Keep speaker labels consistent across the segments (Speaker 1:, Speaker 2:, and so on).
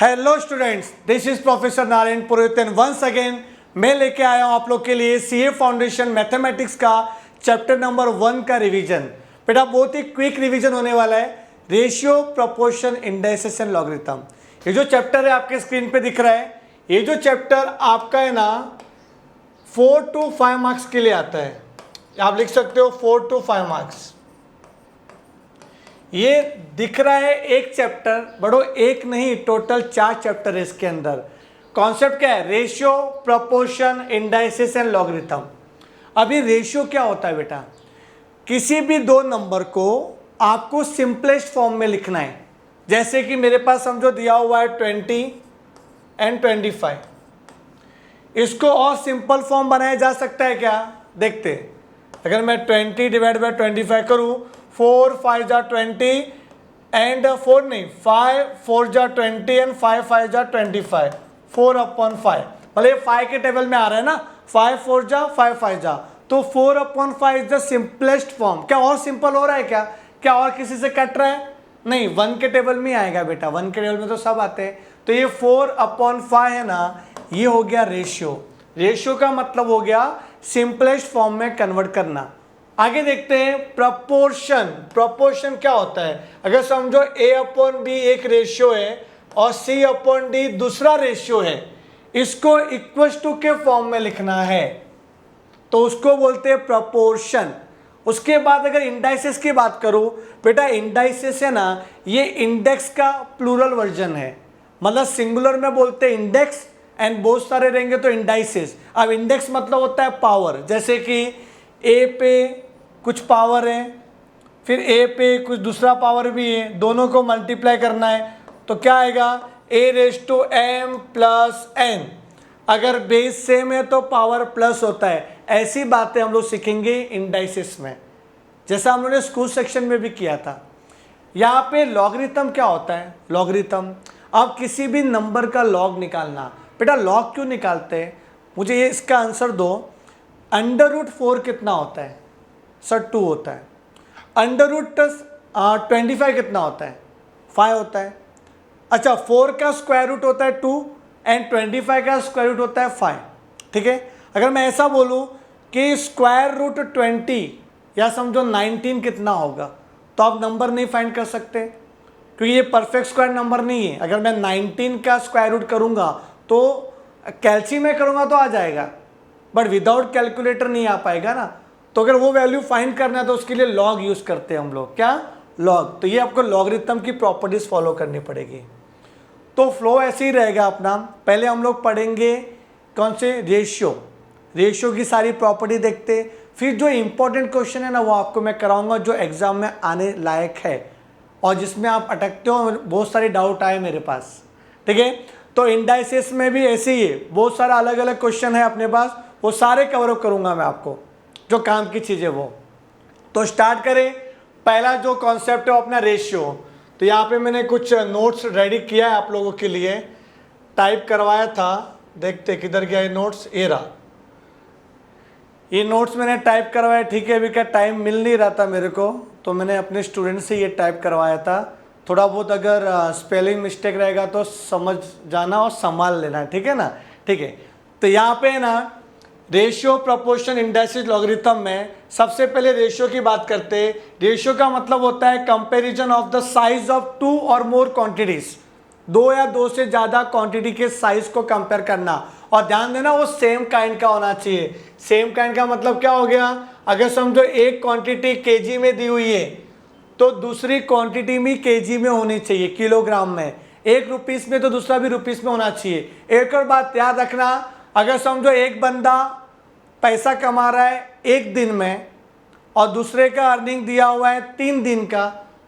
Speaker 1: Hello students, this is professor Narayan Purohit and once again मैं लेके आया हूं आप लोग के लिए सीए फाउंडेशन मैथमेटिक्स का चैप्टर नंबर 1 का रिवीजन। बेटा बहुत ही क्विक रिवीजन होने वाला है। Ratio, proportion, indices and logarithm, ये जो चैप्टर है आपके स्क्रीन पे दिख रहा है, ये जो चैप्टर आपका है ना 4 to 5 मार्क्स के लिए आता है। आप लिख सकते हो 4 to 5 मार्क्स। ये दिख रहा है एक चैप्टर, बड़ो एक नहीं टोटल 4 चैप्टर है इसके अंदर। कॉन्सेप्ट क्या है? Ratio, proportion, indices and logarithm. अभी रेशियो क्या होता है बेटा? किसी भी दो नंबर को आपको सिंपलेस्ट फॉर्म में लिखना है। जैसे कि मेरे पास समझो दिया हुआ है 20 एंड 25। इसको और सिंपल फॉर्म बनाया जा सकता है क्या? देखते हैं। अगर मैं 20 डिवाइड बाई 25 करूँ, 4 5 जा 20 एंड 4 नहीं 5 4 जा 20 एंड 5 5 जा 25, 4/5। मतलब 5 के टेबल में आ रहा है ना, 5 4 जा 5 5 जा, तो 4/5 इज द सिंपलेस्ट फॉर्म। क्या और सिंपल हो रहा है क्या? क्या और किसी से कट रहा है? नहीं, 1 के टेबल में आएगा बेटा, 1 के टेबल में तो सब आते हैं। तो ये 4/5 है ना, ये हो गया रेशियो। रेशियो का मतलब हो गया सिंपलेस्ट फॉर्म में कन्वर्ट करना। आगे देखते हैं प्रोपोर्शन। प्रोपोर्शन क्या होता है? अगर समझो A/B एक रेशियो है और C/D दूसरा रेशियो है, इसको इक्वल टू के फॉर्म में लिखना है तो उसको बोलते हैं प्रोपोर्शन। उसके बाद अगर इंडाइसेस की बात करूं बेटा, इंडाइसेस है ना, ये इंडेक्स का प्लूरल वर्जन है। मतलब सिंगुलर में बोलते हैं इंडेक्स एंड बहुत सारे रहेंगे तो इंडाइसेस। अब इंडेक्स मतलब होता है पावर, जैसे कि ए पे कुछ पावर है, फिर ए पे कुछ दूसरा पावर भी है, दोनों को मल्टीप्लाई करना है तो क्या आएगा? A⁻m + n। अगर बेस सेम है तो पावर प्लस होता है। ऐसी बातें हम लोग सीखेंगे इंडाइसेस में, जैसा हम लोगों ने स्कूल सेक्शन में भी किया था। यहाँ पे लॉगरिथम क्या होता है? लॉगरिथम, आप किसी भी नंबर का लॉग निकालना। बेटा लॉग क्यों निकालते हैं? मुझे ये इसका आंसर दो। √4 कितना होता है? सर 2 होता है। √25 कितना होता है? 5 होता है। अच्छा, 4 का स्क्वायर रूट होता है 2 एंड 25 का स्क्वायर रूट होता है 5। ठीक है, अगर मैं ऐसा बोलूं कि स्क्वायर रूट 20 या समझो 19 कितना होगा, तो आप नंबर नहीं फाइंड कर सकते क्योंकि ये परफेक्ट स्क्वायर नंबर नहीं है। अगर मैं 19 का स्क्वायर रूट करूंगा तो कैलसी में करूंगा तो आ जाएगा, बट विदाउट कैलकुलेटर नहीं आ पाएगा ना। तो अगर वो वैल्यू फाइंड करना है तो उसके लिए लॉग यूज करते हैं हम लोग। क्या? लॉग। तो ये आपको लॉगरिथम की प्रॉपर्टीज फॉलो करनी पड़ेगी। तो फ्लो ऐसे ही रहेगा अपना। पहले हम लोग पढ़ेंगे कौन से? रेशियो। रेशियो की सारी प्रॉपर्टी देखते, फिर जो इंपॉर्टेंट क्वेश्चन है ना वो आपको मैं कराऊंगा जो एग्जाम में आने लायक है और जिसमें आप अटकते हो। बहुत सारे डाउट आए मेरे पास। ठीक है, तो इंडाइसेस में भी ऐसे ही है, बहुत सारा अलग अलग क्वेश्चन है अपने पास, वो सारे कवरअप करूंगा मैं आपको, जो काम की चीज़ है वो। तो स्टार्ट करें। पहला जो कॉन्सेप्ट है वो अपना रेशियो। तो यहाँ पे मैंने कुछ नोट्स रेडी किया है आप लोगों के लिए, टाइप करवाया था। देखते किधर गया ये नोट्स? ये रहा। ये नोट्स मैंने टाइप करवाया। ठीक है, अभी क्या टाइम मिल नहीं रहा था मेरे को, तो मैंने अपने स्टूडेंट से ये टाइप करवाया था। थोड़ा बहुत अगर स्पेलिंग मिस्टेक रहेगा तो समझ जाना और संभाल लेना, ठीक है ना? ठीक है, तो यहाँ पे ना रेशियो, प्रोपोर्शन, इंडाइसेस, लॉगरिथम में सबसे पहले रेशियो की बात करते हैं। रेशियो का मतलब होता है comparison of the size of 2 और मोर क्वांटिटीज। 2 या 2 से ज्यादा क्वांटिटी के साइज को कंपेयर करना। और ध्यान देना वो सेम काइंड का होना चाहिए। सेम काइंड का मतलब क्या हो गया? अगर समझो एक क्वांटिटी केजी में दी हुई है तो दूसरी क्वांटिटी भी केजी में होनी चाहिए, किलोग्राम में। एक रुपीस में तो दूसरा भी रुपीस में होना चाहिए। एक और बात याद रखना, अगर समझो एक बंदा पैसा कमा रहा है 1 दिन में और दूसरे का अर्निंग दिया हुआ है 3 दिन का,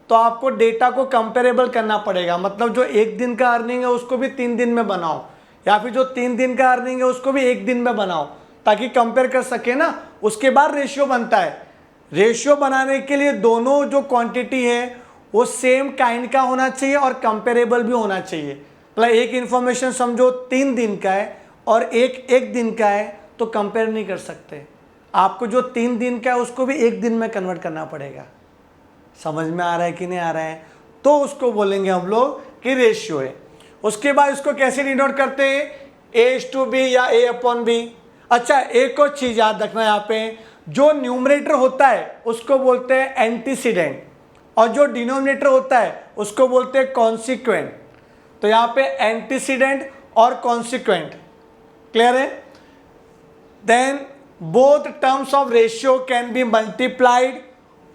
Speaker 1: तो आपको डेटा को कंपेरेबल करना पड़ेगा। मतलब जो 1 दिन का अर्निंग है उसको भी 3 दिन में बनाओ, या फिर जो 3 दिन का अर्निंग है उसको भी 1 दिन में बनाओ, ताकि कंपेयर कर सके ना। उसके बाद रेशियो बनता है। रेशियो बनाने के लिए दोनों जो क्वांटिटी है वो सेम काइंड का होना चाहिए और कंपेरेबल भी होना चाहिए। मतलब एक इंफॉर्मेशन समझो 3 दिन का है और एक दिन का है तो कंपेयर नहीं कर सकते। आपको जो 3 दिन का है उसको भी 1 दिन में कन्वर्ट करना पड़ेगा। समझ में आ रहा है कि नहीं आ रहा है? तो उसको बोलेंगे हम लोग कि रेशियो है। उसके बाद इसको कैसे डिनोट करते हैं, A/B या A/B। अच्छा, एक और चीज याद रखना, यहाँ पे जो न्यूमरेटर होता है उसको बोलते हैं एंटीसीडेंट और जो डिनोमिनेटर होता है उसको बोलते हैं कॉन्सिक्वेंट। तो यहाँ पे एंटीसीडेंट और कॉन्सिक्वेंट क्लियर है। Then both terms of ratio can be multiplied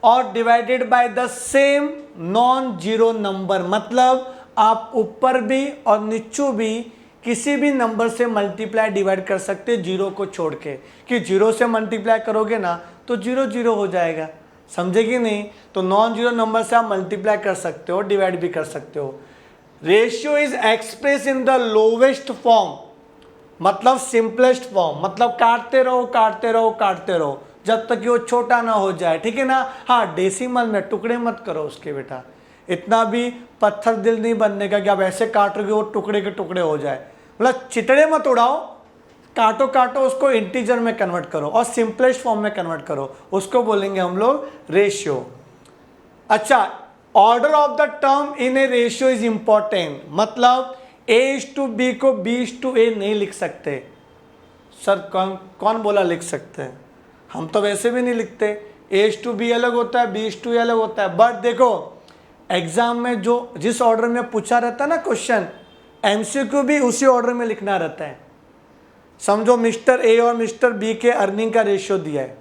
Speaker 1: और divided by the same non zero number, मतलब आप ऊपर भी और नीचू भी किसी भी नंबर से मल्टीप्लाई डिवाइड कर सकते हैं जीरो को छोड़ के, कि जीरो से मल्टीप्लाई करोगे ना तो जीरो जीरो हो जाएगा, समझे कि नहीं। तो नॉन जीरो नंबर से आप मल्टीप्लाई कर सकते हो, डिवाइड भी कर सकते हो। Ratio is express in the lowest form, मतलब सिंपलेस्ट फॉर्म, मतलब काटते रहो काटते रहो काटते रहो जब तक कि वो छोटा ना हो जाए, ठीक है ना। हाँ, डेसिमल में टुकड़े मत करो उसके बेटा, इतना भी पत्थर दिल नहीं बनने का कि आप ऐसे काटोगे वो टुकड़े के टुकड़े हो जाए, मतलब चितड़े मत उड़ाओ, काटो काटो उसको इंटीजर में कन्वर्ट करो और सिंपलेस्ट फॉर्म में कन्वर्ट करो, उसको बोलेंगे हम लोग रेशियो। अच्छा, order of the term in A ratio is important, मतलब A/B को B/A नहीं लिख सकते। सर कौन बोला लिख सकते हैं, हम तो वैसे भी नहीं लिखते, A/B अलग होता है, B/A अलग होता है। बट देखो एग्जाम में जो जिस ऑर्डर में पूछा रहता है ना क्वेश्चन, MCQ भी उसी ऑर्डर में लिखना रहता है। समझो मिस्टर ए और मिस्टर बी के अर्निंग का रेशियो दिया है,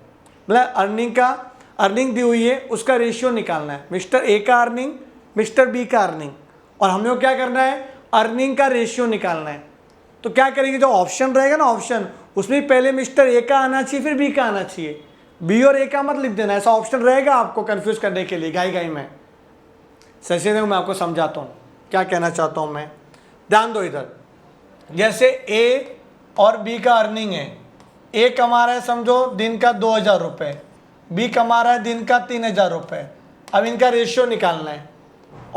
Speaker 1: मतलब अर्निंग दी हुई है, उसका रेशियो निकालना है, मिस्टर ए का अर्निंग, मिस्टर बी का अर्निंग, और हम लोग क्या करना है, अर्निंग का रेशियो निकालना है। तो क्या करेंगे, जो ऑप्शन रहेगा ना ऑप्शन, उसमें पहले मिस्टर ए का आना चाहिए फिर बी का आना चाहिए, बी और ए का मत लिख देना, ऐसा ऑप्शन रहेगा आपको कंफ्यूज करने के लिए गाई में। सही से मैं आपको समझाता हूँ क्या कहना चाहता हूँ मैं, ध्यान दो इधर। जैसे ए और बी का अर्निंग है, ए कमा रहा है समझो दिन का 2000 रुपये, बी कमा रहा है दिन का 3000 रुपये। अब इनका रेशियो निकालना है।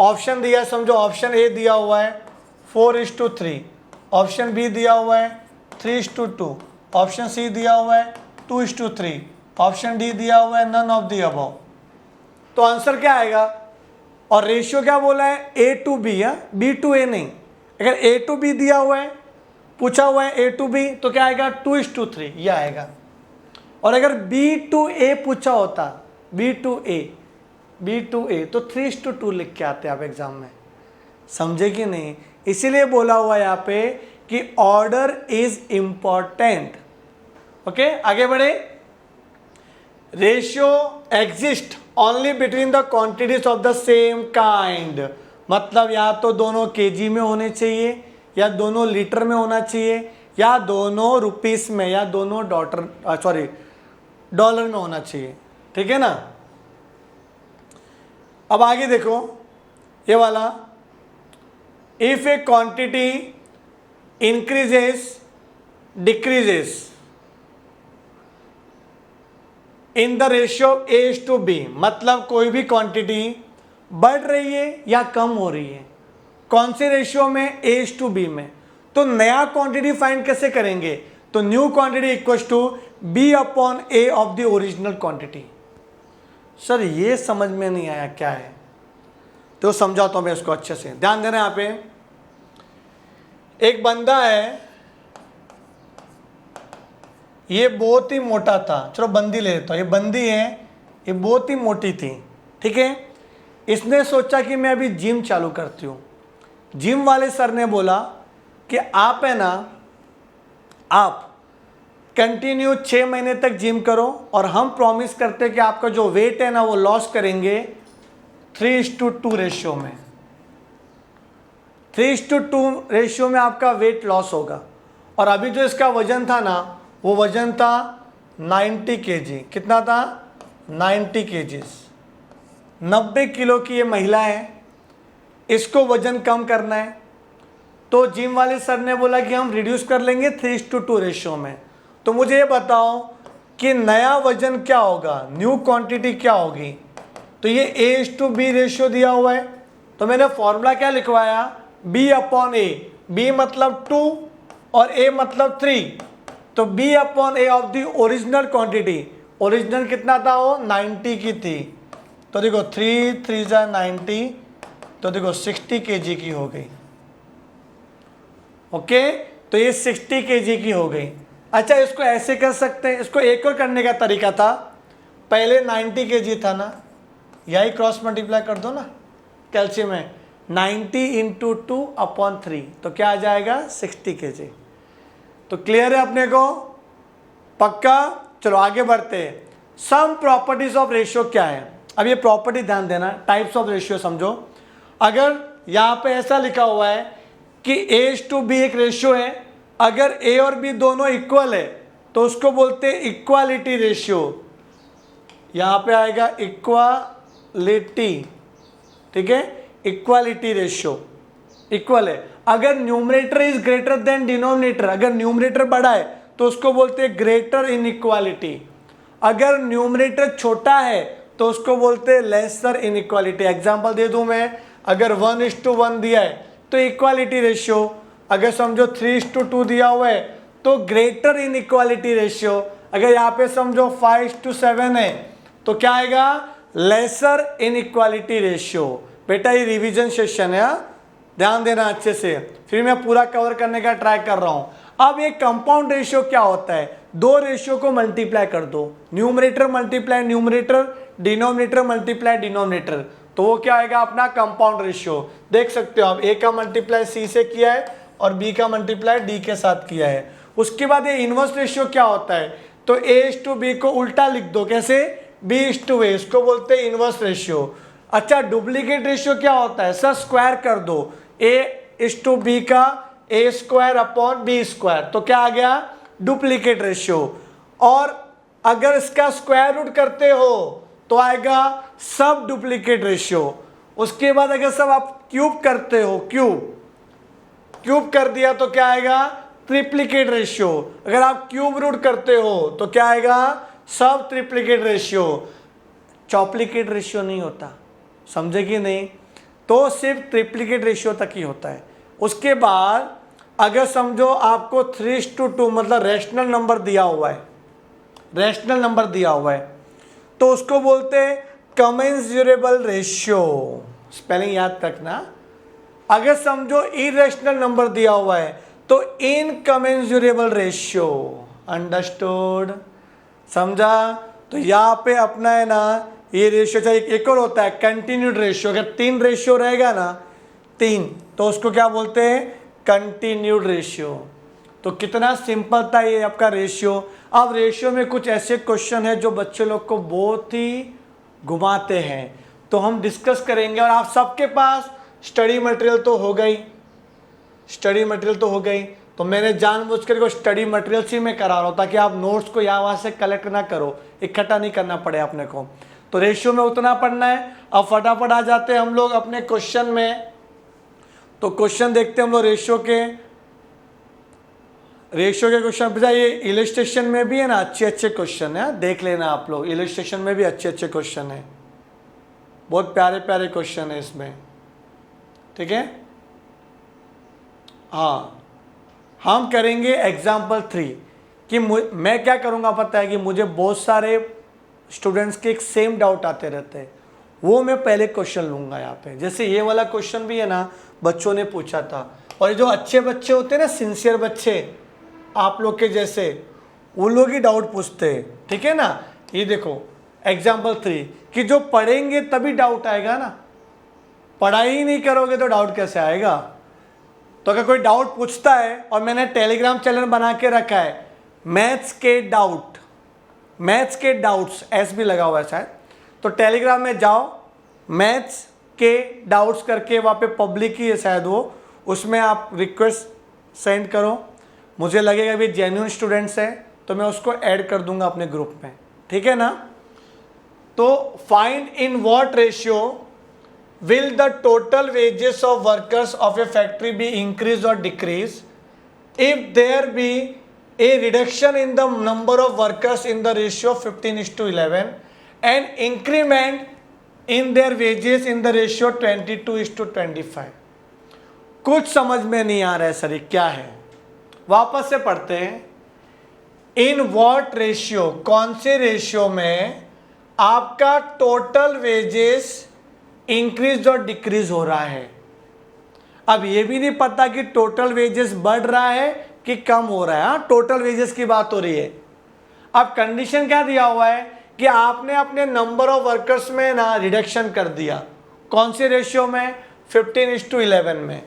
Speaker 1: ऑप्शन दिया है समझो, ऑप्शन ए दिया हुआ है 4:3, ऑप्शन बी दिया हुआ है 3:2, ऑप्शन सी दिया हुआ है 2:3, ऑप्शन डी दिया हुआ है नन ऑफ द अबव। तो आंसर क्या आएगा, और रेशियो क्या बोला है, A/B है, B/A नहीं। अगर A/B दिया हुआ है, पूछा हुआ है A/B, तो क्या आएगा 2:3 ये आएगा। और अगर B/A पूछा होता, B/A तो 3:2 लिख के आते आप एग्जाम में, समझे कि नहीं। इसीलिए बोला हुआ है यहाँ पे कि ऑर्डर इज इंपॉर्टेंट। ओके, आगे बढ़े। Ratio exist only between the quantities of the same kind, मतलब या तो दोनों केजी में होने चाहिए, या दोनों लीटर में होना चाहिए, या दोनों रुपीस में, या दोनों डॉलर में होना चाहिए, ठीक है ना। अब आगे देखो ये वाला, if A quantity increases decreases in the ratio A/B, मतलब कोई भी क्वांटिटी बढ़ रही है या कम हो रही है, कौन से रेशियो में, A/B में। तो नया क्वांटिटी फाइंड कैसे करेंगे, तो new quantity equals to B/A of the original quantity. Sir ये समझ में नहीं आया क्या है, तो समझाता हूं मैं इसको अच्छे से, ध्यान देना। यहाँ पे एक बंदा है, ये बहुत ही मोटा था, चलो बंदी ले लेता हूं, ये बंदी है, ये बहुत ही मोटी थी, ठीक है। इसने सोचा कि मैं अभी जिम चालू करती हूँ। जिम वाले सर ने बोला कि आप है ना, आप कंटिन्यू 6 महीने तक जिम करो और हम प्रॉमिस करते हैं कि आपका जो वेट है ना वो लॉस करेंगे 3:2 रेशियो में। 3:2 रेशियो में आपका वेट लॉस होगा। और अभी जो इसका वजन था ना, वो वजन था 90 kg। कितना था, 90 kg। 90 किलो की ये महिला है, इसको वजन कम करना है। तो जिम वाले सर ने बोला कि हम रिड्यूस कर लेंगे 3:2 रेशियो में। तो मुझे ये बताओ कि नया वजन क्या होगा, न्यू क्वांटिटी क्या होगी। तो ये A/B रेशियो दिया हुआ है, तो मैंने फॉर्मूला क्या लिखवाया, B/A। B मतलब 2 और A मतलब 3, तो B/A of the original quantity. Original कितना था, वो 90 की थी, तो देखो 3 3 90, तो देखो 60 kg की हो गई। ओके, तो ये 60 kg की हो गई। अच्छा, इसको ऐसे कर सकते हैं, इसको एक और करने का तरीका था, पहले 90 kg था ना, यही क्रॉस मल्टीप्लाई कर दो ना कैल्शियम में, 90 इंटू 2/3, तो क्या आ जाएगा 60 kg। तो क्लियर है अपने को, पक्का। चलो आगे बढ़ते हैं। सम प्रॉपर्टीज ऑफ रेशियो क्या है, अब ये प्रॉपर्टी ध्यान देना, टाइप्स ऑफ रेशियो समझो। अगर यहाँ पे ऐसा लिखा हुआ है कि A/B एक रेशियो है, अगर A और B दोनों इक्वल है तो उसको बोलते हैं इक्वालिटी रेशियो। यहाँ पे आएगा इक्वालिटी, ठीक है, इक्वालिटी रेशियो इक्वल है। अगर numerator is greater than denominator, अगर न्यूमरेटर बड़ा है तो उसको बोलते हैं ग्रेटर इनइक्वालिटी। अगर न्यूमरेटर छोटा है तो उसको बोलते हैं लेसर इनइक्वालिटी। एग्जांपल दे दूं मैं, अगर 1:1 दिया है तो इक्वालिटी रेशियो, अगर समझो 3:2 दिया हुआ है तो ग्रेटर इनइक्वालिटी रेशियो, अगर यहाँ पे समझो 5:7 है तो क्या आएगा लेसर इनइक्वालिटी रेशियो। बेटा ये रिवीजन सेशन है, ध्यान देना अच्छे से, फिर मैं पूरा कवर करने का ट्राई कर रहा हूँ। अब ये कंपाउंड रेशियो क्या होता है, दो रेशियो को मल्टीप्लाई कर दो, numerator multiply numerator, denominator multiply denominator, तो वो क्या आएगा अपना कंपाउंड रेशियो। देख सकते हो आप, ए का मल्टीप्लाई सी से किया है और बी का मल्टीप्लाई डी के साथ किया है। उसके बाद ये इनवर्स रेशियो क्या होता है, तो A/B को उल्टा लिख दो, कैसे B/A, इसको बोलते हैं इनवर्स रेशियो। अच्छा, डुप्लीकेट रेशियो क्या होता है, सर स्क्वायर कर दो, A/B का A²/B², तो क्या आ गया डुप्लीकेट रेशियो। और अगर इसका स्क्वायर रूट करते हो तो आएगा सब डुप्लीकेट रेशियो। उसके बाद अगर सब आप क्यूब करते हो, क्यूब कर दिया तो क्या आएगा ट्रिप्लीकेट रेशियो। अगर आप क्यूब रूट करते हो तो क्या आएगा सब ट्रिप्लीकेट रेशियो। चॉप्लीकेट रेशियो नहीं होता, समझे कि नहीं, तो सिर्फ ट्रिप्लीकेट रेशियो तक ही होता है। उसके बाद अगर समझो आपको 3:2 मतलब रेशनल नंबर दिया हुआ है, रेशनल नंबर दिया हुआ है तो उसको बोलते हैं कमेंसुरेबल रेशियो, स्पेलिंग याद रखना। अगर समझो इरेशनल नंबर दिया हुआ है तो इनकमेंसुरेबल रेशियो, अंडरस्टूड, समझा। तो यहाँ पे अपना है ना ये रेशियो, चाहे एक और होता है कंटिन्यूड रेशियो, अगर 3 रेशियो रहेगा ना 3 तो उसको क्या बोलते हैं कंटिन्यूड रेशियो। तो कितना सिंपल था ये आपका रेशियो। अब रेशियो में कुछ ऐसे क्वेश्चन है जो बच्चे लोग को बहुत ही घुमाते हैं, तो हम डिस्कस करेंगे। और आप सबके पास स्टडी मटेरियल तो हो गई, स्टडी मटेरियल तो हो गई, तो मैंने जानबूझकर को स्टडी मटेरियल से मैं करा रहा हूँ ताकि आप नोट्स को यहाँ वहाँ से कलेक्ट ना करो, इकट्ठा नहीं करना पड़े अपने को। तो रेशियो में उतना पढ़ना है। अब फटाफट आ जाते हैं हम लोग अपने क्वेश्चन में। तो क्वेश्चन देखते हैं हम लोग रेशियो के क्वेश्चन। ये इलस्ट्रेशन में भी है ना अच्छे क्वेश्चन है, देख लेना आप लोग, इलस्ट्रेशन में भी अच्छे क्वेश्चन है, बहुत प्यारे क्वेश्चन है इसमें, ठीक है। हाँ, हम करेंगे एग्जाम्पल 3 कि मैं क्या करूँगा पता है कि मुझे बहुत सारे स्टूडेंट्स के एक सेम डाउट आते रहते हैं, वो मैं पहले क्वेश्चन लूँगा यहाँ पे। जैसे ये वाला क्वेश्चन भी है ना बच्चों ने पूछा था, और ये जो अच्छे बच्चे होते हैं ना, सिंसियर बच्चे आप लोग के जैसे, वो लोग ही डाउट पूछते हैं, ठीक है ना। ये देखो एग्जाम्पल 3 कि जो पढ़ेंगे तभी डाउट आएगा ना, पढ़ाई ही नहीं करोगे तो डाउट कैसे आएगा। तो अगर कोई डाउट पूछता है, और मैंने टेलीग्राम चैनल बना के रखा है मैथ्स के डाउट्स, एस भी लगा हुआ है शायद, तो टेलीग्राम में जाओ, मैथ्स के डाउट्स करके, वहाँ पे पब्लिक ही है शायद वो, उसमें आप रिक्वेस्ट सेंड करो, मुझे लगेगा भी जेन्युइन स्टूडेंट्स है तो मैं उसको ऐड कर दूंगा अपने ग्रुप में, ठीक है ना। तो find in what ratio will the total wages of workers of a factory be increase और decrease if there be a reduction in the number of workers in the ratio 15:11 and increment in their wages in the ratio 22:25। कुछ समझ में नहीं आ रहा है sir ये क्या है, वापस से पढ़ते हैं। इन व्हाट रेशियो, कौन से रेशियो में आपका टोटल वेजेस इंक्रीज और डिक्रीज हो रहा है। अब ये भी नहीं पता कि टोटल वेजेस बढ़ रहा है कि कम हो रहा है। हाँ, टोटल वेजेस की बात हो रही है। अब कंडीशन क्या दिया हुआ है कि आपने अपने नंबर ऑफ वर्कर्स में ना रिडक्शन कर दिया। कौन से रेशियो में? 15:11 में।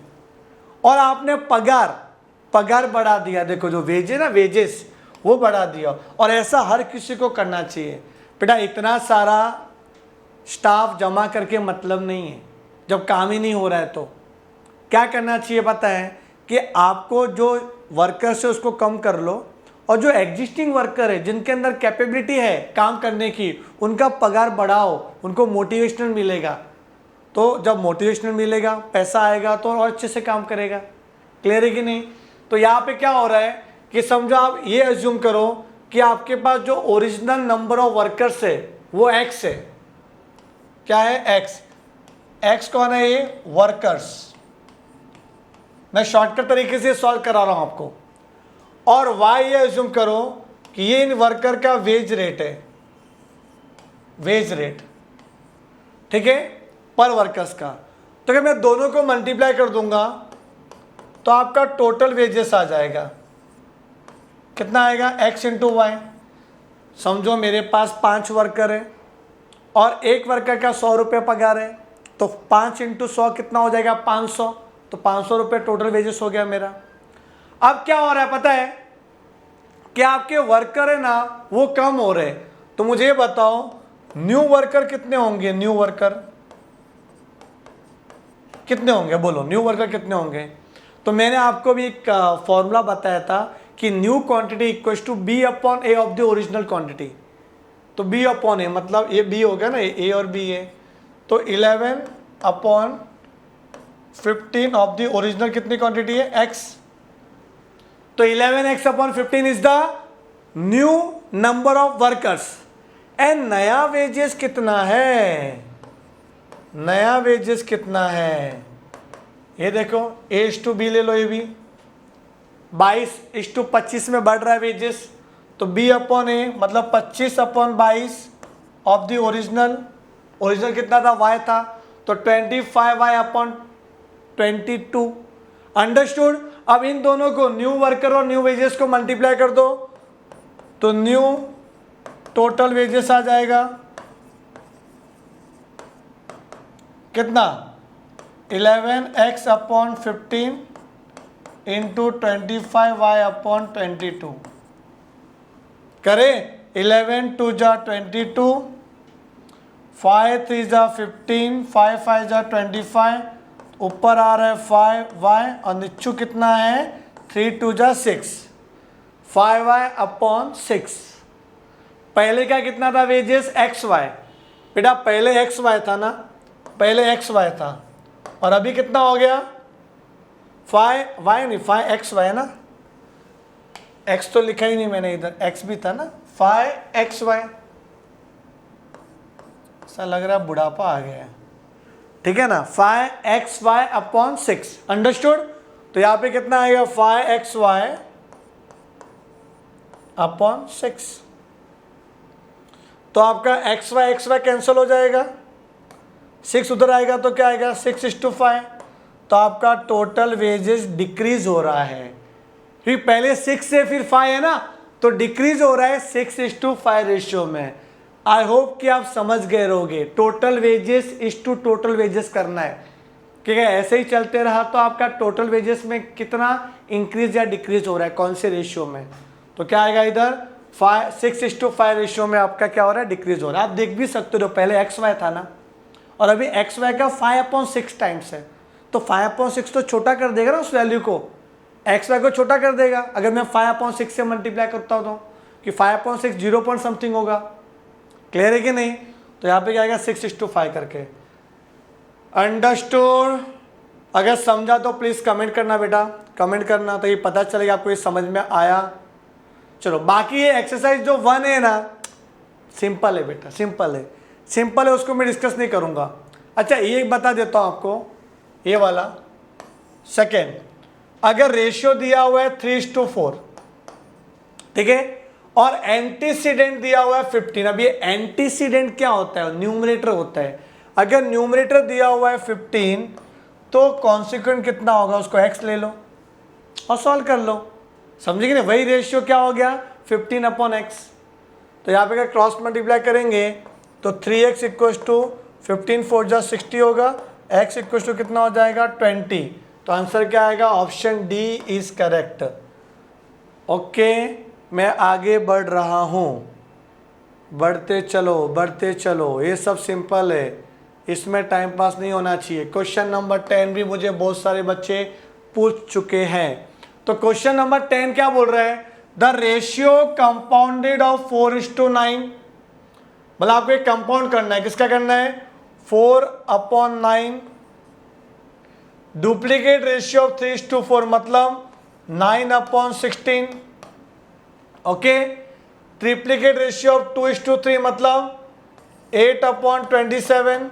Speaker 1: और आपने पगार बढ़ा दिया। देखो जो वेज ना, वेजेस वो बढ़ा दिया। और ऐसा हर किसी को करना चाहिए बेटा। इतना सारा स्टाफ जमा करके मतलब नहीं है जब काम ही नहीं हो रहा है। तो क्या करना चाहिए पता है कि आपको जो वर्कर्स है उसको कम कर लो, और जो एग्जिस्टिंग वर्कर है जिनके अंदर कैपेबिलिटी है काम करने की, उनका पगार बढ़ाओ, उनको मोटिवेशनल मिलेगा। तो जब मोटिवेशनल मिलेगा, पैसा आएगा तो और अच्छे से काम करेगा। क्लियर है कि नहीं? तो यहाँ पे क्या हो रहा है कि समझो आप ये अज्यूम करो कि आपके पास जो ओरिजिनल नंबर ऑफ वर्कर्स है वो x है। क्या है? x कौन है? ये वर्कर्स। मैं शॉर्टकट तरीके से सॉल्व करा रहा हूं आपको। और y ये अज्यूम करो कि ये इन वर्कर का वेज रेट है, वेज रेट, ठीक है, पर वर्कर्स का। तो अगर मैं दोनों को मल्टीप्लाई कर दूंगा तो आपका टोटल वेजेस आ जाएगा। कितना आएगा? x into Y. समझो मेरे पास 5 वर्कर है और एक वर्कर का 100 रुपये पगार है, तो 5 इंटू 100 कितना हो जाएगा? 500। तो 500 रुपये टोटल वेजेस हो गया मेरा। अब क्या हो रहा है पता है कि आपके वर्कर है ना वो कम हो रहे। तो मुझे बताओ न्यू वर्कर कितने होंगे? न्यू वर्कर कितने होंगे? बोलो न्यू वर्कर कितने होंगे? तो मैंने आपको भी एक फॉर्मूला बताया था कि new quantity equals to B upon A of the original quantity. तो बी अपॉन ए मतलब ये बी हो गया ना, ए और बी है। तो 11 अपॉन 15 ऑफ द ओरिजिनल कितनी क्वांटिटी है? x। तो 11x upon 15 is the new number of workers. And नया वेजेस कितना है? नया वेजेस कितना है? ये देखो A/B ले लो। ये भी 22:25 में बढ़ रहा है वेजेस। तो B अपॉन ए मतलब 25 upon 22 of the original. Original कितना था? y था। तो 25y अपॉन 22। अंडरस्टूड? अब इन दोनों को, न्यू वर्कर और न्यू वेजेस को मल्टीप्लाई कर दो तो न्यू टोटल वेजेस आ जाएगा कितना? 11x upon 15 into 25y upon 22। करें 11 2 जा 22, 5 3 जा 15, 5 5 जा 25, ऊपर आ रहा है 5y और नीचे कितना है? 3 2 जा 6, 5y अपॉन 6। पहले का कितना था वेजेस? xy। बेटा पहले xy था ना, पहले xy था और अभी कितना हो गया? 5y नहीं 5xy है ना, x तो लिखा ही नहीं मैंने इधर, x भी था ना, 5xy। ऐसा लग रहा है बुढ़ापा आ गया है, ठीक है ना। 5xy upon 6। अंडरस्टूड? तो यहाँ पे कितना आएगा? 5xy upon 6। तो आपका xy कैंसिल हो जाएगा, 6 उधर आएगा तो क्या आएगा? 6:5। तो आपका टोटल वेजेस डिक्रीज हो रहा है, फिर पहले 6 से फिर 5 है ना, तो डिक्रीज हो रहा है 6:5 रेशियो में। आई होप कि आप समझ गए रहोगे। Total wages is to total wages करना है, ठीक है। ऐसे ही चलते रहा तो आपका टोटल वेजेस में कितना इंक्रीज या डिक्रीज हो रहा है, कौन से रेशियो में। तो क्या आएगा इधर? 6:5 रेशियो में आपका क्या हो रहा है? डिक्रीज हो रहा है। आप देख भी सकते हो, पहले xy था ना और अभी xy का 5/6 टाइम्स है, तो 5/6 तो छोटा कर देगा ना उस वैल्यू को, xy को छोटा कर देगा। अगर मैं 5/6 से मल्टीप्लाई करता हूँ तो कि 5/6 0 पॉइंट समथिंग होगा। क्लियर है कि नहीं? तो यहाँ पे क्या आएगा? 6:5 करके। अंडरस्टूड? अगर समझा तो प्लीज़ कमेंट करना बेटा, कमेंट करना, तो ये पता चलेगा आपको ये समझ में आया। चलो बाकी ये एक्सरसाइज जो 1 है ना, सिंपल है बेटा, सिंपल है, सिंपल है, उसको मैं डिस्कस नहीं करूँगा। अच्छा ये बता देता हूँ आपको, ये वाला सेकेंड, अगर रेशियो दिया हुआ है 3:4, ठीक है, और एंटीसीडेंट दिया हुआ है 15। अब ये एंटीसीडेंट क्या होता है? न्यूमरेटर होता है। अगर न्यूमरेटर दिया हुआ है 15 तो कॉन्सिक्वेंट कितना होगा उसको x ले लो और सॉल्व कर लो, समझे कि नहीं। वही रेशियो क्या हो गया 15/x। तो यहाँ पे अगर क्रॉस मल्टीप्लाई करेंगे तो 3x इक्वल्स टू 15 4 जा 60 होगा, x इक्वल्स टू कितना हो जाएगा 20। तो आंसर क्या आएगा, option D is correct. Okay, मैं आगे बढ़ रहा हूँ, बढ़ते चलो, ये सब सिंपल है, इसमें टाइम पास नहीं होना चाहिए। क्वेश्चन नंबर 10 भी मुझे बहुत सारे बच्चे पूछ चुके हैं। तो क्वेश्चन नंबर 10 क्या बोल रहा है, द रेशियो कंपाउंडेड ऑफ 4:9। मतलब आपको एक कंपाउंड करना है, किसका करना है 4/9। डुप्लीकेट रेशियो ऑफ 3:4 मतलब 9/16। ओके, ट्रिप्लीकेट रेशियो ऑफ 2:3 मतलब 8/27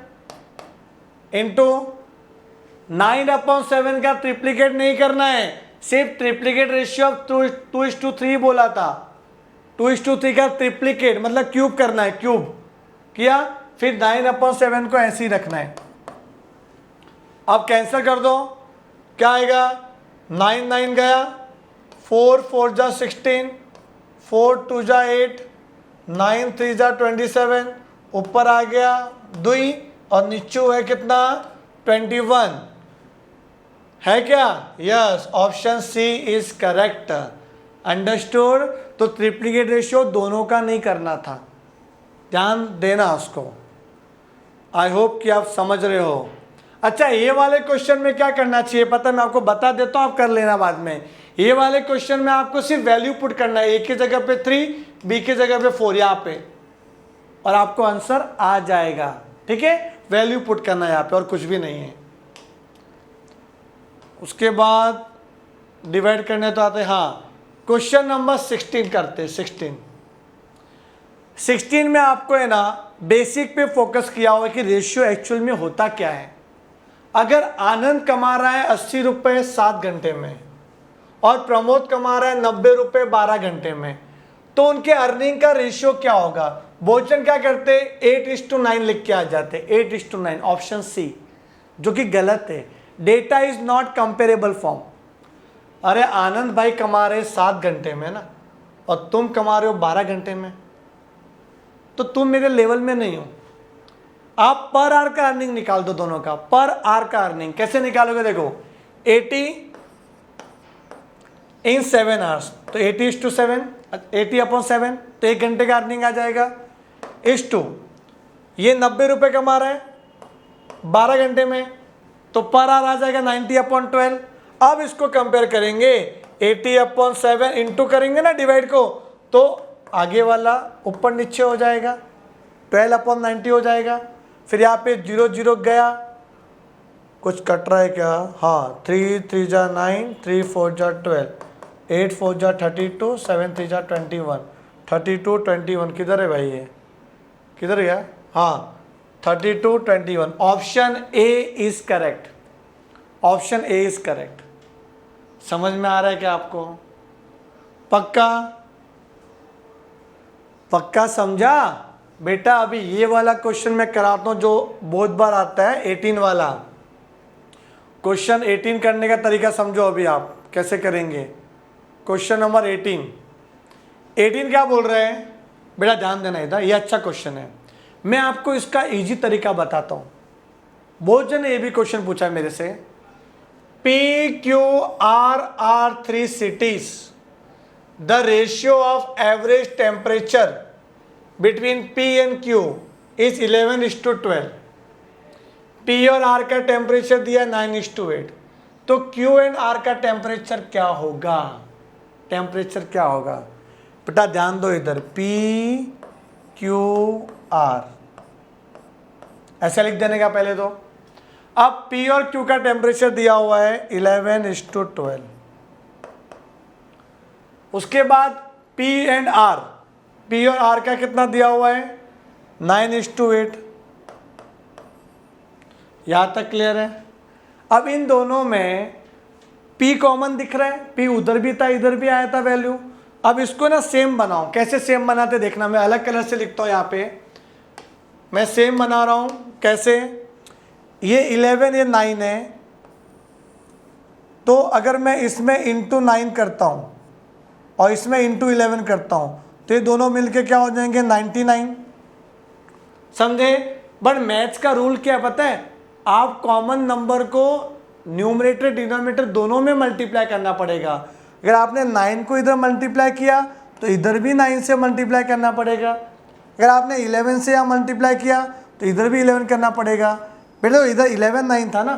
Speaker 1: इंटू 9/7 का ट्रिप्लीकेट नहीं करना है, सिर्फ ट्रिप्लीकेट रेशियो ऑफ 2:3 बोला था। 2:3 का ट्रिप्लीकेट मतलब क्यूब करना है, क्यूब किया, फिर 9/7 को ऐसे ही रखना है। अब कैंसिल कर दो, क्या आएगा 9 9 गया, 4 4 जा 16, 4 2 जा 8, 9 3 जा 27, ऊपर आ गया 2 और नीचे है कितना 21 है क्या। Yes, option C is correct. Understood. तो ट्रिप्लीकेट रेशियो दोनों का नहीं करना था, ध्यान देना उसको। आई होप कि आप समझ रहे हो। अच्छा, ये वाले क्वेश्चन में क्या करना चाहिए पता है, मैं आपको बता देता हूँ, आप कर लेना बाद में। ये वाले क्वेश्चन में आपको सिर्फ वैल्यू पुट करना है, ए की जगह पे 3, बी की जगह पे 4 यहाँ पे, और आपको आंसर आ जाएगा। ठीक है, वैल्यू पुट करना है यहाँ पे और कुछ भी नहीं है। उसके बाद डिवाइड करने तो आते हैं। हाँ, क्वेश्चन नंबर 16 करते। 16 में आपको है ना बेसिक पे फोकस किया हुआ कि रेशियो एक्चुअल में होता क्या है। अगर आनंद कमा रहा है 80 रुपये 7 घंटे में और प्रमोद कमा रहा है 90 रुपये 12 घंटे में, तो उनके अर्निंग का रेशियो क्या होगा। भोजन क्या करते 8:9 लिख के आ जाते, 8:9, ऑप्शन सी, जो कि गलत है। Data is not comparable form. अरे आनंद भाई कमा रहे 7 घंटे में ना, और तुम कमा रहे हो 12 घंटे में, तो तुम मेरे लेवल में नहीं हो। आप पर आवर का अर्निंग निकाल दो, दोनों का पर आवर का अर्निंग कैसे निकालोगे, देखो 80 इन 7 आवर्स, तो 80:7, 80/7, तो 1 घंटे का अर्निंग आ जाएगा। इस टू ये 90 रुपये कमा रहा है 12 घंटे में, तो पर आवर आ जाएगा 90/12। अब इसको कंपेयर करेंगे 80/7 इंटू करेंगे ना डिवाइड को, तो आगे वाला ऊपर नीचे हो जाएगा, 12/90 हो जाएगा। फिर यहाँ पे 0 0 गया, कुछ कट रहा है क्या, हाँ 3 3 जा 9, 3 4 जा 12, 8 4 जा 32, 7 3 जा 21, 32 21 किधर है भाई, ये किधर गया, हाँ 32 21। Option A is correct, option A is correct. समझ में आ रहा है क्या आपको, पक्का पक्का समझा बेटा। अभी ये वाला क्वेश्चन मैं कराता हूँ जो बहुत बार आता है, 18 वाला क्वेश्चन। 18 करने का तरीका समझो अभी आप कैसे करेंगे। क्वेश्चन नंबर 18 क्या बोल रहे हैं बेटा, ध्यान देना इधर, ये अच्छा क्वेश्चन है। मैं आपको इसका इजी तरीका बताता हूँ। बहुत जन ये भी क्वेश्चन पूछा है मेरे से, PQR are 3 cities. The ratio of average temperature between P and Q is 11:12. P और R का टेम्परेचर दिया 9:8, तो Q एंड R का टेम्परेचर क्या होगा, टेम्परेचर क्या होगा बेटा, ध्यान दो इधर, PQR ऐसा लिख देने का पहले तो। अब P और Q का टेम्परेचर दिया हुआ है 11:12। उसके बाद P एंड R, P और R का कितना दिया हुआ है 9:8। यहाँ तक क्लियर है। अब इन दोनों में P कॉमन दिख रहा है, P उधर भी था इधर भी आया था वैल्यू। अब इसको ना सेम बनाओ, कैसे सेम बनाते देखना, मैं अलग कलर से लिखता हूँ यहाँ पे, मैं सेम बना रहा हूँ। कैसे, ये 11 ये 9 है, तो अगर मैं इसमें इंटू 9 करता हूँ और इसमें इंटू 11 करता हूँ तो ये दोनों मिलके क्या हो जाएंगे 99, समझे। बट मैथ्स का रूल क्या पता है, आप कॉमन नंबर को न्यूमरेटर डिनोमिनेटर दोनों में मल्टीप्लाई करना पड़ेगा। अगर आपने 9 को इधर मल्टीप्लाई किया तो इधर भी 9 से मल्टीप्लाई करना पड़ेगा। अगर आपने 11 से यहाँ मल्टीप्लाई किया तो इधर भी 11 करना पड़ेगा। बेटा तो इधर 11 9 था ना,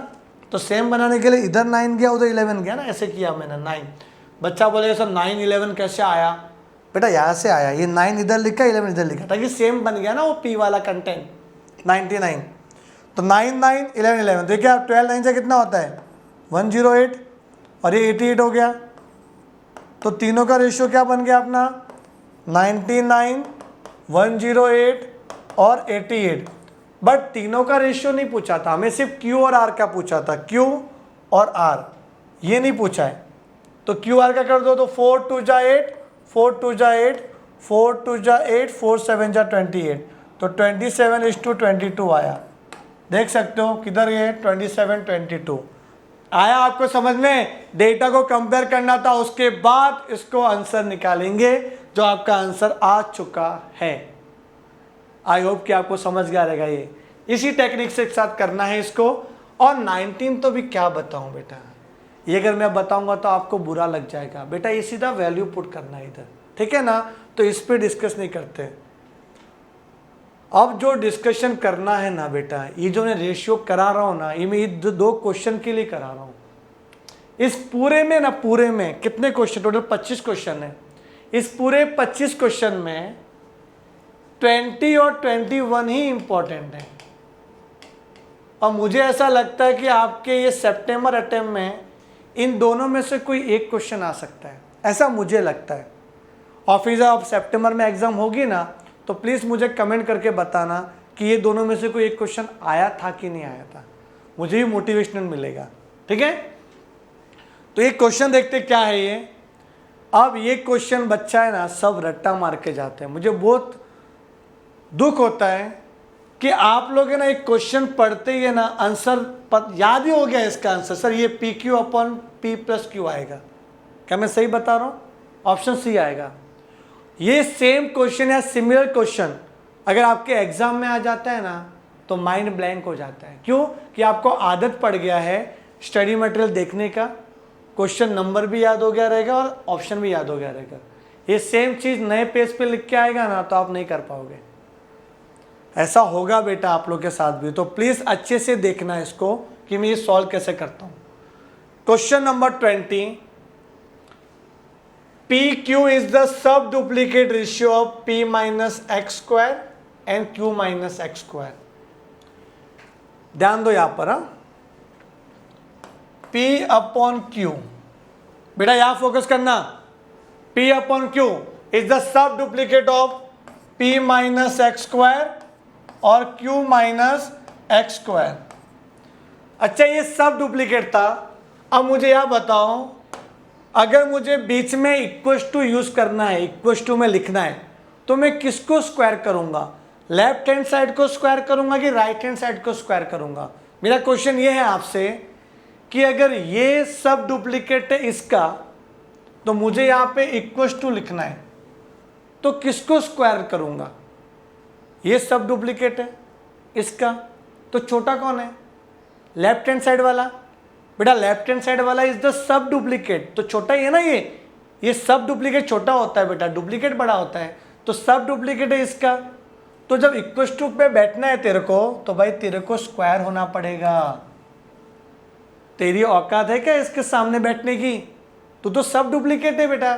Speaker 1: तो सेम बनाने के लिए इधर 9 गया उधर 11 गया ना, ऐसे किया मैंने 9। बच्चा बोलेगा सर 9 11 कैसे आया, बेटा यहाँ से आया, ये 9 इधर लिखा 11 इधर लिखा ताकि सेम बन गया ना वो पी वाला कंटेंट 99। तो 9 9 11 11 देखिए आप 12 9 से कितना होता है 108 और ये 88 हो गया। तो तीनों का रेशियो क्या बन गया अपना 99 108 और 88। बट तीनों का रेशियो नहीं पूछा था, हमें सिर्फ Q और R का पूछा था, Q और R ये नहीं पूछा है। तो Q R का कर दो तो 4 2 जा 8 4 2 जा 8 4 2 जा 8 4 7 जा 28, तो 27:22 आया। देख सकते हो किधर ये 27 22 आया आपको समझ में। डेटा को कंपेयर करना था, उसके बाद इसको आंसर निकालेंगे जो आपका आंसर आ चुका है। आई होप कि आपको समझ गया रहेगा। ये इसी टेक्निक से एक साथ करना है इसको। और 19 तो भी क्या बताऊं बेटा, ये अगर मैं बताऊंगा तो आपको बुरा लग जाएगा। बेटा ये सीधा वैल्यू पुट करना है इधर, ठीक है ना, तो इस पर डिस्कस नहीं करते। अब जो डिस्कशन करना है ना बेटा, ये जो मैं रेशियो करा रहा हूँ ना, ये मैं 2 क्वेश्चन के लिए करा रहा हूँ। इस पूरे में ना, पूरे में कितने क्वेश्चन, टोटल 25 क्वेश्चन है। इस पूरे 25 क्वेश्चन में 20 और 21 ही इंपॉर्टेंट है। और मुझे ऐसा लगता है कि आपके ये सितंबर अटेम्प्ट में इन दोनों में से कोई एक क्वेश्चन आ सकता है, ऐसा मुझे लगता है। और फिर जब सितंबर में एग्जाम होगी ना, तो प्लीज़ मुझे कमेंट करके बताना कि ये दोनों में से कोई एक क्वेश्चन आया था कि नहीं आया था, मुझे भी मोटिवेशनल मिलेगा, ठीक है। तो ये क्वेश्चन देखते क्या है ये। अब ये क्वेश्चन बच्चा है ना सब रट्टा मार के जाते हैं। मुझे बहुत दुख होता है कि आप लोग है ना एक क्वेश्चन पढ़ते ही है ना आंसर याद ही हो गया इसका आंसर, सर ये PQ/P+Q आएगा। क्या मैं सही बता रहा हूँ? ऑप्शन सी आएगा। ये सेम क्वेश्चन या सिमिलर क्वेश्चन अगर आपके एग्जाम में आ जाता है ना तो माइंड ब्लैंक हो जाता है। क्यों? कि आपको आदत पड़ गया है स्टडी मटेरियल देखने का, क्वेश्चन नंबर भी याद हो गया रहेगा और ऑप्शन भी याद हो गया रहेगा। ये सेम चीज़ नए पेज पे लिख के आएगा ना तो आप नहीं कर पाओगे। ऐसा होगा बेटा आप लोग के साथ भी। तो प्लीज़ अच्छे से देखना इसको कि मैं ये सॉल्व कैसे करता हूँ। Question number 20, PQ is the sub duplicate ratio of P minus x square and Q minus x square। ध्यान दो यहां पर, P/Q, बेटा यहां फोकस करना। P/Q is the sub duplicate of P minus x square और Q minus x square। अच्छा ये सब डुप्लीकेट था। अब मुझे यह बताओ, अगर मुझे बीच में इक्वल टू यूज करना है, इक्वल टू में लिखना है, तो मैं किसको स्क्वायर करूंगा? लेफ्ट हैंड साइड को स्क्वायर करूंगा कि राइट हैंड साइड को स्क्वायर करूंगा? मेरा क्वेश्चन ये है आपसे कि अगर ये सब डुप्लीकेट है इसका, तो मुझे यहाँ पे इक्वल टू लिखना है, तो किसको स्क्वायर करूंगा? ये सब डुप्लीकेट है इसका, तो छोटा कौन है? लेफ्ट हैंड साइड वाला। बेटा लेफ्ट हैंड साइड वाला इज द सब डुप्लीकेट, तो छोटा ही है ना ये सब डुप्लीकेट छोटा होता है बेटा, डुप्लीकेट बड़ा होता है। तो सब डुप्लीकेट है इसका। तो जब इक्वल टू पे बैठना है तेरे को, तो भाई तेरे को स्क्वायर होना पड़ेगा। तेरी औकात है क्या इसके सामने बैठने की? तू तो सब डुप्लीकेट है बेटा।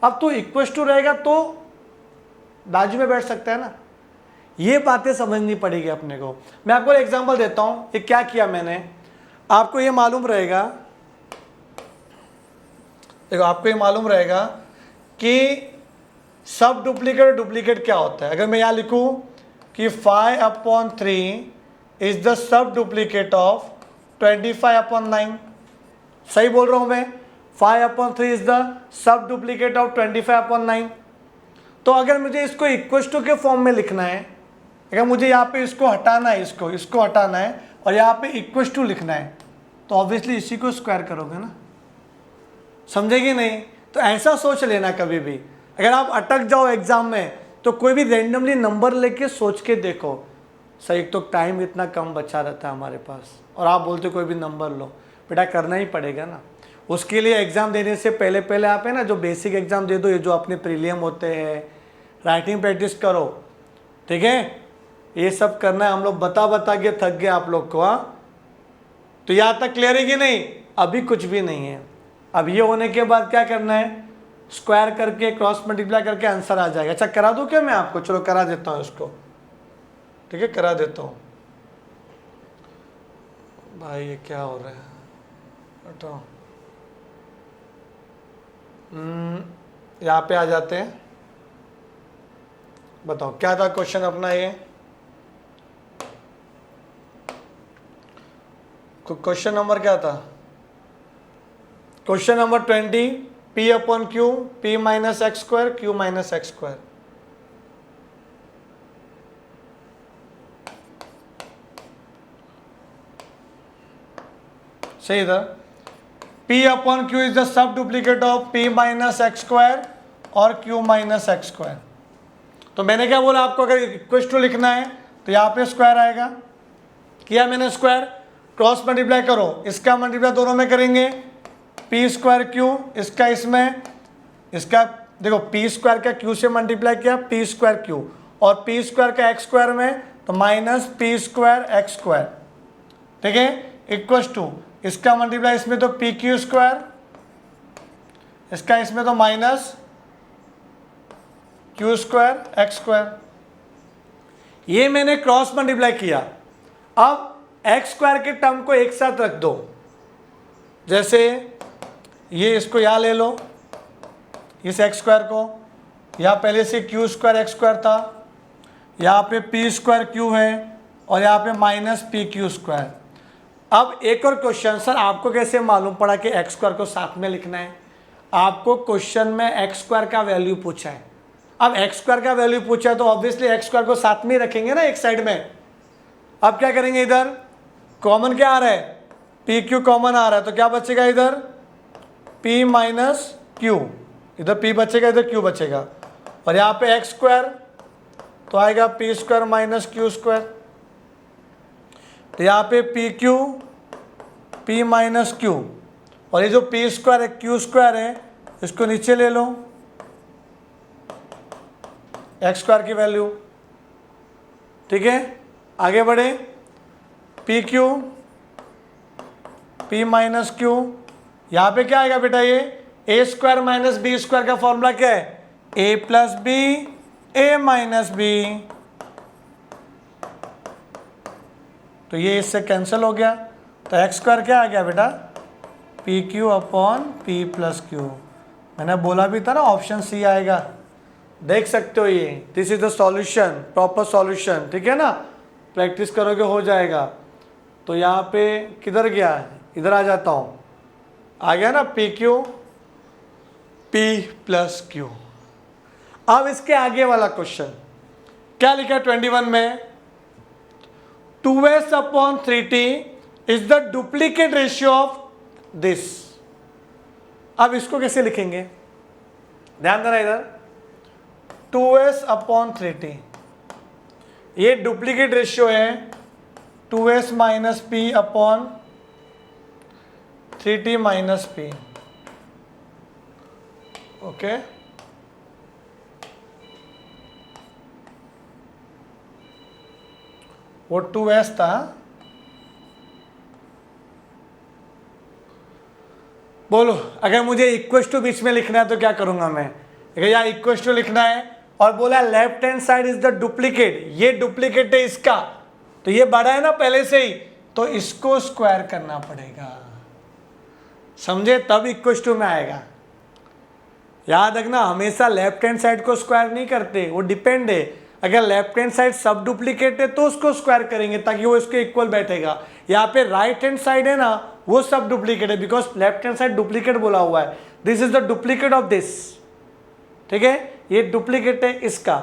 Speaker 1: अब तू इक्वल टू रहेगा तो बाजू में बैठ सकता है ना। ये बातें समझनी पड़ेगी अपने को। मैं आपको एग्जांपल देता हूं। ये क्या किया मैंने, आपको ये मालूम रहेगा, देखो आपको ये मालूम रहेगा कि सब डुप्लीकेट और डुप्लीकेट क्या होता है। अगर मैं यहाँ लिखूं कि 5/3 is the sub duplicate of 25/9, सही बोल रहा हूं मैं? 5/3 is the sub duplicate of 25/9। तो अगर मुझे इसको इक्वल टू के फॉर्म में लिखना है, अगर मुझे यहाँ पे इसको हटाना है, इसको हटाना है और यहाँ पे इक्वल टू लिखना है, तो ऑब्वियसली इसी को स्क्वायर करोगे ना। समझे कि नहीं? तो ऐसा सोच लेना कभी भी, अगर आप अटक जाओ एग्जाम में तो कोई भी रैंडमली नंबर लेके सोच के देखो। सही, तो टाइम इतना कम बचा रहता है हमारे पास और आप बोलते कोई भी नंबर लो, बेटा करना ही पड़ेगा ना। उसके लिए एग्ज़ाम देने से पहले आप है ना जो बेसिक एग्ज़ाम दे दो, ये जो अपने प्रीलियम होते हैं, राइटिंग प्रैक्टिस करो, ठीक है? ये सब करना है। हम लोग बता के थक गए आप लोग को। हाँ, तो यहाँ तक क्लियर है कि नहीं? अभी कुछ भी नहीं है। अब ये होने के बाद क्या करना है? स्क्वायर करके क्रॉस मल्टीप्लाई करके आंसर आ जाएगा। अच्छा करा दूँ क्या मैं आपको? चलो करा देता हूँ इसको, ठीक है, करा देता हूँ। भाई ये क्या हो रहा है? हटाओ, यहाँ पे आ जाते हैं। बताओ क्या था क्वेश्चन अपना? ये क्वेश्चन नंबर क्या था? Question number 20, P upon Q, P minus x square, Q minus x square. सही था। P upon Q is the sub duplicate of P minus x square और Q माइनस एक्स स्क्वायर। तो मैंने क्या बोला आपको, अगर इक्वल टू लिखना है तो यहाँ पे स्क्वायर आएगा। किया मैंने स्क्वायर, क्रॉस मल्टीप्लाई करो, इसका मल्टीप्लाई दोनों में करेंगे, पी स्क्वायर क्यू, इसका इसमें, इसका देखो पी स्क्वायर का क्यू से मल्टीप्लाई किया, पी स्क्वायर क्यू, और पी स्क्वायर का एक्स स्क्वायर में तो minus P square x square, ठीक है, इक्वल टू इसका मल्टीप्लाई इसमें तो पी क्यू स्क्वायर, इसका इसमें तो minus Q square x square. ये मैंने क्रॉस मल्टीप्लाई किया। अब एक्स स्क्वायर के टर्म को एक साथ रख दो, जैसे ये इसको यहाँ ले लो, इस एक्स स्क्वायर को, यहाँ पहले से क्यू स्क्वायर एक्स स्क्वायर था, यहाँ पे पी स्क्वायर क्यू है और यहाँ पे माइनस पी क्यू स्क्वायर। अब एक और क्वेश्चन, सर आपको कैसे मालूम पड़ा कि एक्स स्क्वायर को साथ में लिखना है? आपको क्वेश्चन में एक्स स्क्वायर का वैल्यू पूछा है। अब एक्स स्क्वायर का वैल्यू पूछा है तो ऑब्वियसली एक्स स्क्वायर को साथ में रखेंगे ना एक साइड में। अब क्या करेंगे, इधर कॉमन क्या आ रहा है? पी क्यू कॉमन आ रहा है, तो क्या बचेगा इधर? पी माइनस क्यू, इधर पी बचेगा इधर क्यू बचेगा, और यहाँ पे एक्स स्क्वायर तो आएगा P square minus Q square. तो यहाँ पे P Q P minus Q, और ये जो पी स्क्वायर है क्यू स्क्वायर है इसको नीचे ले लो, एक्स स्क्वायर की वैल्यू, ठीक है। आगे बढ़े, P Q P minus Q, यहाँ पे क्या आएगा बेटा? ये ए स्क्वायर माइनस बी स्क्वायर का फॉर्मूला क्या है? ए प्लस बी ए माइनस बी, तो ये इससे कैंसिल हो गया, तो एक्स स्क्वायर क्या आ गया बेटा? P Q upon P plus Q. मैंने बोला भी था ना ऑप्शन सी आएगा, देख सकते हो ये, this is the solution, proper solution, ठीक है ना, प्रैक्टिस करोगे हो जाएगा। तो यहाँ पे किधर गया? इधर आ जाता हूँ, आ गया ना P Q P plus Q. अब इसके आगे वाला क्वेश्चन क्या लिखा है 21 में? 2s upon 3t is the duplicate ratio of this. अब इसको कैसे लिखेंगे? ध्यान देना इधर, 2s अपॉन 3t, ये डुप्लीकेट रेशियो है 2s minus P upon 3t minus P, okay. वो 2s था, बोलो अगर मुझे इक्वल टू बीच में लिखना है तो क्या करूंगा मैं? अगर यहाँ इक्वल टू लिखना है और बोला left hand side is the duplicate, ये डुप्लीकेट है इसका, तो ये बड़ा है ना पहले से ही, तो इसको स्क्वायर करना पड़ेगा, समझे, तब इक्वल टू में आएगा। याद रखना, हमेशा लेफ्ट हैंड साइड को स्क्वायर नहीं करते, वो डिपेंड है। अगर लेफ्ट हैंड साइड सब डुप्लीकेट है तो उसको स्क्वायर करेंगे ताकि वो इसके इक्वल बैठेगा। यहाँ पे राइट हैंड साइड है ना, वो सब डुप्लीकेट है, because left hand side duplicate बोला हुआ है, this is the duplicate of this, ठीक है, ये डुप्लीकेट है इसका,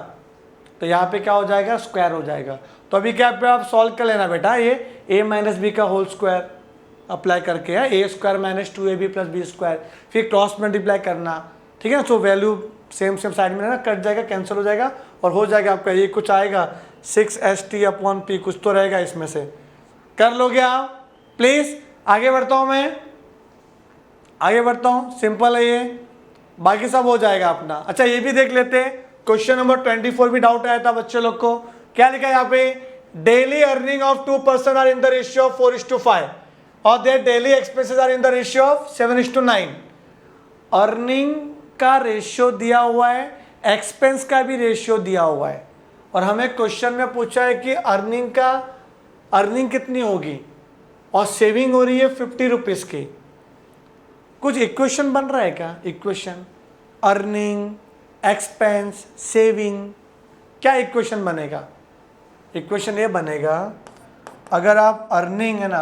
Speaker 1: तो यहाँ पे क्या हो जाएगा? स्क्वायर हो जाएगा। तो अभी क्या पे आप सॉल्व कर लेना बेटा, ये a माइनस बी का होल स्क्वायर, अप्लाई करके है, a square minus 2ab plus b square, फिर क्रॉस मल्टीप्लाई करना, ठीक है ना। So value same same side में ना कट जाएगा, कैंसिल हो जाएगा और हो जाएगा आपका ये कुछ आएगा 6st/p कुछ तो रहेगा इसमें से। कर लोगे आप प्लीज। आगे बढ़ता हूँ मैं, आगे बढ़ता हूँ, सिंपल है ये, बाकी सब हो जाएगा अपना। अच्छा ये भी देख लेते हैं, क्वेश्चन नंबर 24 भी डाउट आया था बच्चे लोग को। क्या लिखा है यहाँ पे, daily earning of 2 person are in the ratio of 4:5 और their daily expenses are in the ratio of 7:9। Earning का रेशियो दिया हुआ है, एक्सपेंस का भी रेशियो दिया हुआ है, और हमें क्वेश्चन में पूछा है कि अर्निंग कितनी होगी और सेविंग हो रही है 50 रुपीज़ की। कुछ इक्वेशन बन रहा है क्या, इक्वेशन अर्निंग, एक्सपेंस, सेविंग, क्या इक्वेशन बनेगा? इक्वेशन ये बनेगा, अगर आप अर्निंग है ना,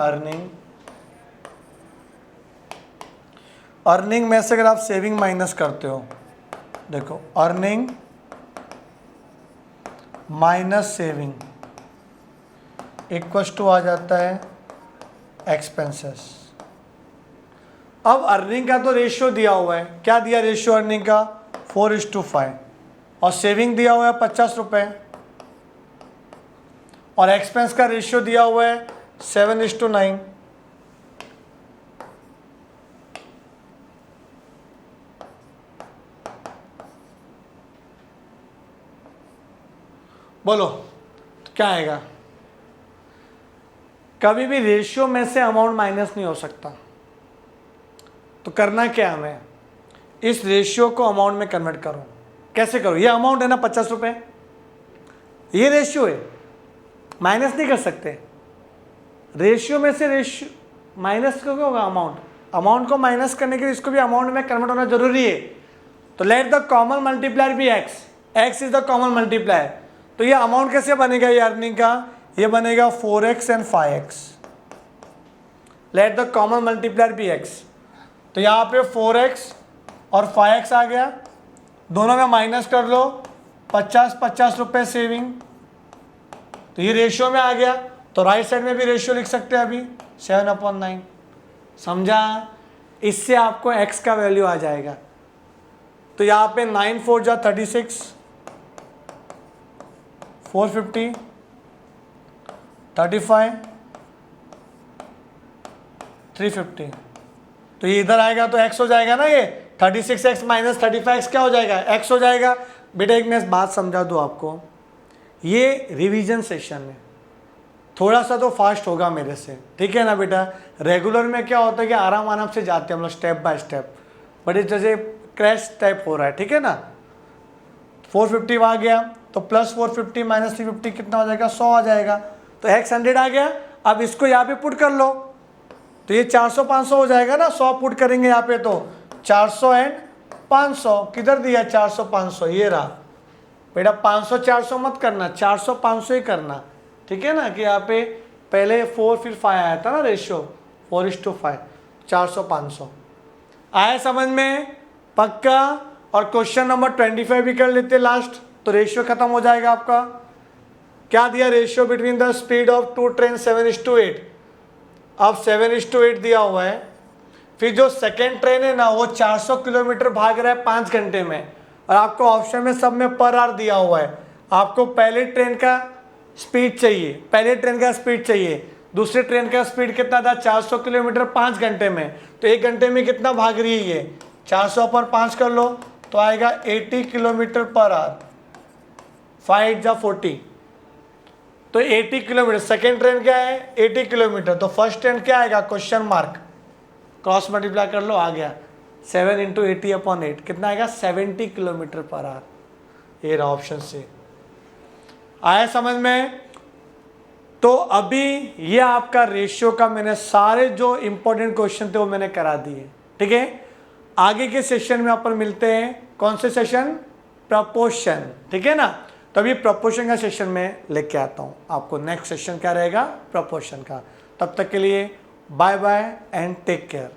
Speaker 1: अर्निंग में से अगर आप सेविंग माइनस करते हो, देखो earning minus saving equals to आ जाता है एक्सपेंसेस। अब अर्निंग का तो रेशियो दिया हुआ है, क्या दिया रेशियो अर्निंग का, 4:5, और सेविंग दिया हुआ है 50 रुपये, और एक्सपेंस का रेशियो दिया हुआ है 7:9। बोलो तो क्या आएगा? कभी भी रेशियो में से अमाउंट माइनस नहीं हो सकता, तो करना क्या हमें, इस रेशियो को अमाउंट में कन्वर्ट करो। कैसे करो, ये अमाउंट है ना 50 रुपये, ये रेशियो है, माइनस नहीं कर सकते। रेशियो में से रेशियो माइनस क्यों होगा, अमाउंट को माइनस करने के लिए इसको भी अमाउंट में कन्वर्ट होना जरूरी है। तो let the common multiplier be X is the common multiplier. तो ये अमाउंट कैसे बनेगा, ये अर्निंग का, ये बनेगा 4x and 5x। Let the common multiplier be x, तो यहाँ पे 4x और 5x आ गया, दोनों में माइनस कर लो, 50 रुपये सेविंग, तो ये रेशियो में आ गया। तो राइट साइड में भी रेशियो लिख सकते हैं अभी 7/9, समझा? इससे आपको x का वैल्यू आ जाएगा। तो यहाँ पे 9 4 जा 36, 450, 35, 350, तो ये इधर आएगा तो x हो जाएगा ना, ये 36x माइनस 35x क्या हो जाएगा, x हो जाएगा। बेटा एक मैं बात समझा दूँ आपको, ये रिवीजन सेशन है, थोड़ा सा तो फास्ट होगा मेरे से, ठीक है ना बेटा। रेगुलर में क्या होता है कि आराम आराम से जाते हैं हम लोग स्टेप बाय स्टेप, बट इस जैसे क्रैश टाइप हो रहा है, ठीक है ना। 450 आ गया तो प्लस 450 माइनस 350 कितना हो जाएगा, 100 आ जाएगा। तो x 100 आ गया, अब इसको यहाँ पे पुट कर लो, तो ये 400 500 हो जाएगा ना, 100 पुट करेंगे यहाँ पे तो 400 एंड 500, किधर दिया 400 500, ये रहा बेटा। 500 400 मत करना, 400 500 ही करना, ठीक है ना। कि यहाँ पे पहले 4 फिर 5 आया था ना रेशियो, 4:5, 400 500 आया समझ में, पक्का। और क्वेश्चन नंबर 25 भी कर लेते लास्ट, तो रेशियो खत्म हो जाएगा आपका। क्या दिया ratio between the speed of 2 train 7:8, अब 7:8 दिया हुआ है। फिर जो सेकेंड ट्रेन है ना वो 400 किलोमीटर भाग रहा है 5 घंटे में, और आपको ऑप्शन में सब में पर आवर दिया हुआ है। आपको पहले ट्रेन का स्पीड चाहिए, दूसरे ट्रेन का स्पीड कितना था, 400 किलोमीटर 5 घंटे में, तो 1 घंटे में कितना भाग रही है ये, 400 पर 5 कर लो तो आएगा 80 किलोमीटर पर आवर, 5 जा 40, तो 80 किलोमीटर। सेकेंड ट्रेन क्या है 80 किलोमीटर, तो फर्स्ट ट्रेन क्या आएगा, क्वेश्चन मार्क, क्रॉस मल्टीप्लाई कर लो, आ गया 7 × 80/8 कितना आएगा, 70 किलोमीटर पर आवर। ये रहा ऑप्शन से, आया समझ में। तो अभी ये आपका रेशियो का मैंने सारे जो इंपॉर्टेंट क्वेश्चन थे वो मैंने करा दिए, ठीक है। आगे के सेशन में अपन मिलते हैं, कौन से सेशन, प्रपोर्शन, ठीक है ना। तभी प्रपोर्शन का सेशन में लेके आता हूँ आपको। नेक्स्ट सेशन क्या रहेगा, प्रपोर्शन का। तब तक के लिए bye bye and take care.